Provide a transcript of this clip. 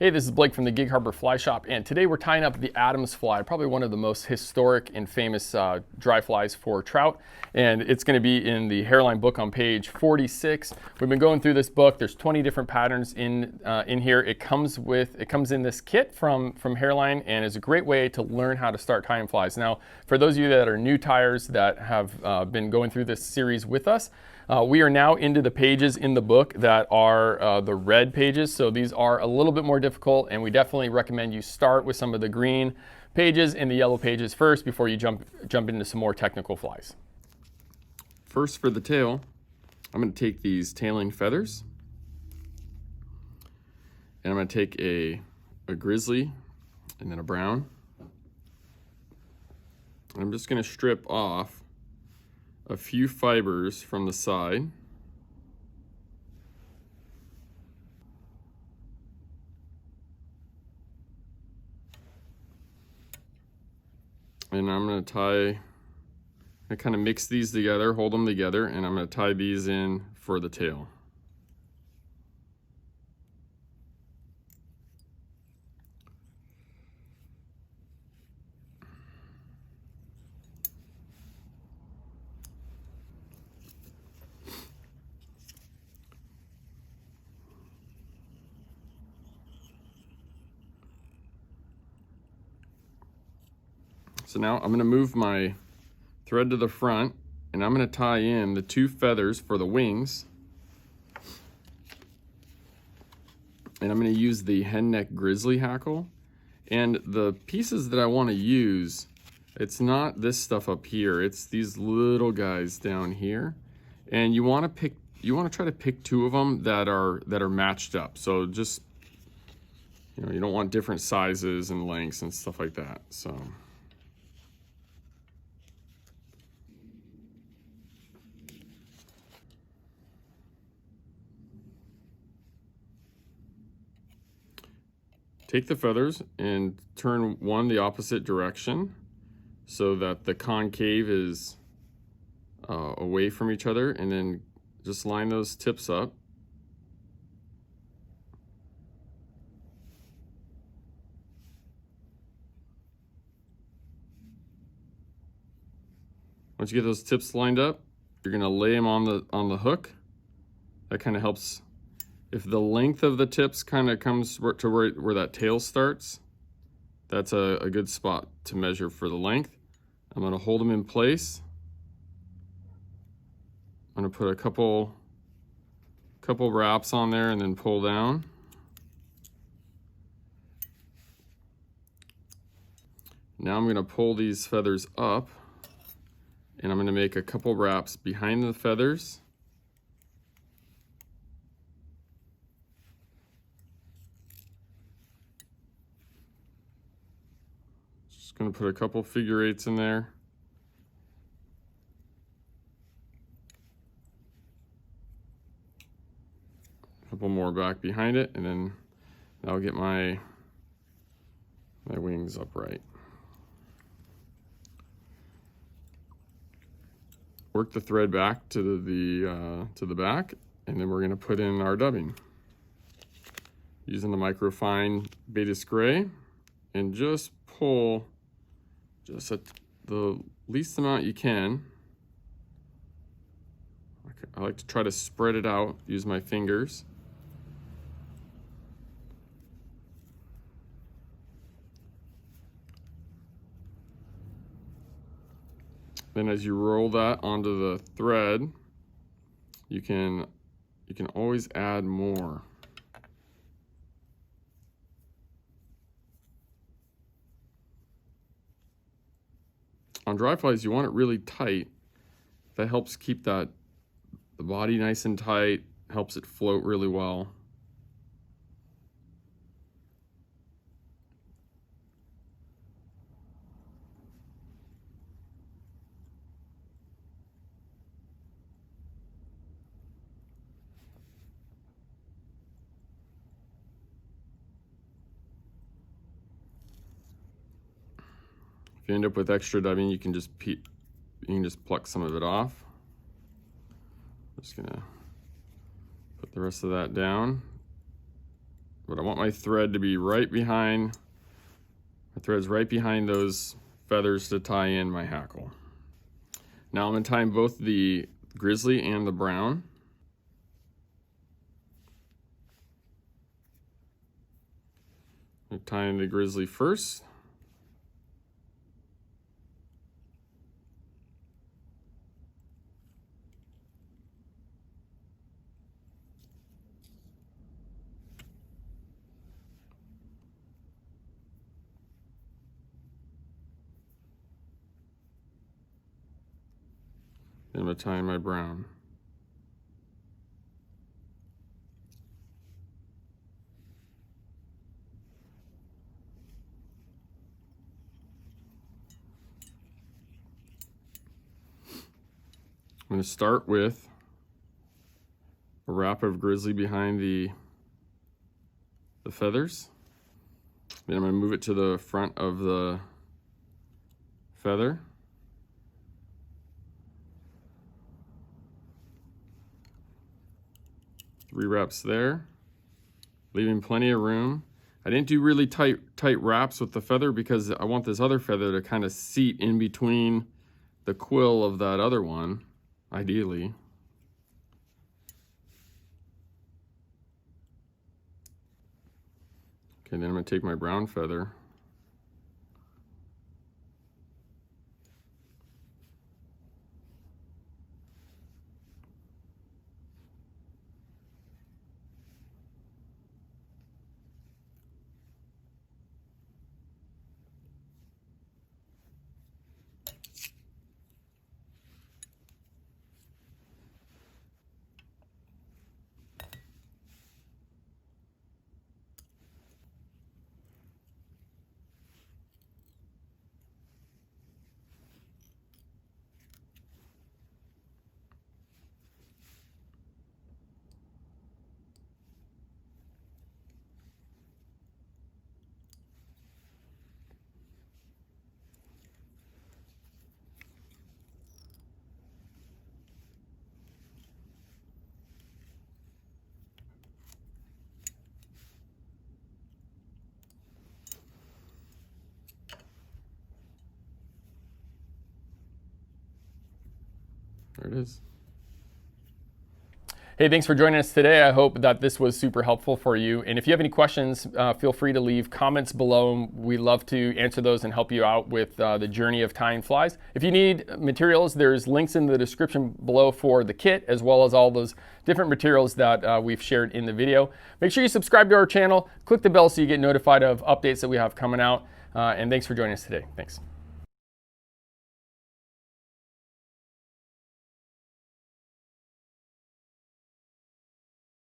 Hey, this is Blake from the Gig Harbor Fly Shop, and today we're tying up the Adams fly, probably one of the most historic and famous dry flies for trout, and it's going to be in the Hareline book on page 46. We've been going through this book. There's 20 different patterns in here. It comes in this kit from Hareline, and is a great way to learn how to start tying flies. Now, for those of you that are new tyers that have been going through this series with us, we are now into the pages in the book that are the red pages, so these are a little bit more difficult, and we definitely recommend you start with some of the green pages and the yellow pages first before you jump into some more technical flies. First, for the tail, I'm going to take these tailing feathers, and I'm going to take a grizzly and then a brown, and I'm just going to strip off a few fibers from the side. And I'm going to kind of mix these together, hold them together, and I'm going to tie these in for the tail. So now I'm going to move my thread to the front, and I'm going to tie in the two feathers for the wings. And I'm going to use the hen neck grizzly hackle. And the pieces that I want to use, it's not this stuff up here, it's these little guys down here. And you want to try to pick two of them that are matched up. So just, you don't want different sizes and lengths and stuff like that. So take the feathers and turn one the opposite direction so that the concave is away from each other, and then just line those tips up. Once you get those tips lined up, you're going to lay them on the hook. That kind of helps. If the length of the tips kind of comes to where that tail starts, that's a good spot to measure for the length. I'm going to hold them in place. I'm going to put a couple wraps on there and then pull down. Now I'm going to pull these feathers up, and I'm going to make a couple wraps behind the feathers. Going to put a couple figure eights in there. A couple more back behind it, and then I'll get my wings upright. Work the thread back to the back, and then we're going to put in our dubbing using the microfine beta spray, and just pull just at the least amount you can. I like to try to spread it out, use my fingers. Then as you roll that onto the thread, you can always add more. On dry flies, you want it really tight. That helps keep the body nice and tight, helps it float really well. If you end up with extra dubbing, you can just pluck some of it off. I'm just gonna put the rest of that down. but I want my thread to be right behind, my thread's right behind those feathers to tie in my hackle. Now I'm going to tie in both the grizzly and the brown. I'm tying the grizzly first. I'm going to tie in my brown. I'm going to start with a wrap of grizzly behind the feathers. Then I'm going to move it to the front of the feather. Three wraps there, leaving plenty of room. I didn't do really tight wraps with the feather because I want this other feather to kind of seat in between the quill of that other one, ideally. Okay, then I'm going to take my brown feather. There it is. Hey, thanks for joining us today. I hope that this was super helpful for you. And if you have any questions, feel free to leave comments below. We love to answer those and help you out with the journey of tying flies. If you need materials, there's links in the description below for the kit, as well as all those different materials that we've shared in the video. Make sure you subscribe to our channel, click the bell so you get notified of updates that we have coming out. And thanks for joining us today. Thanks.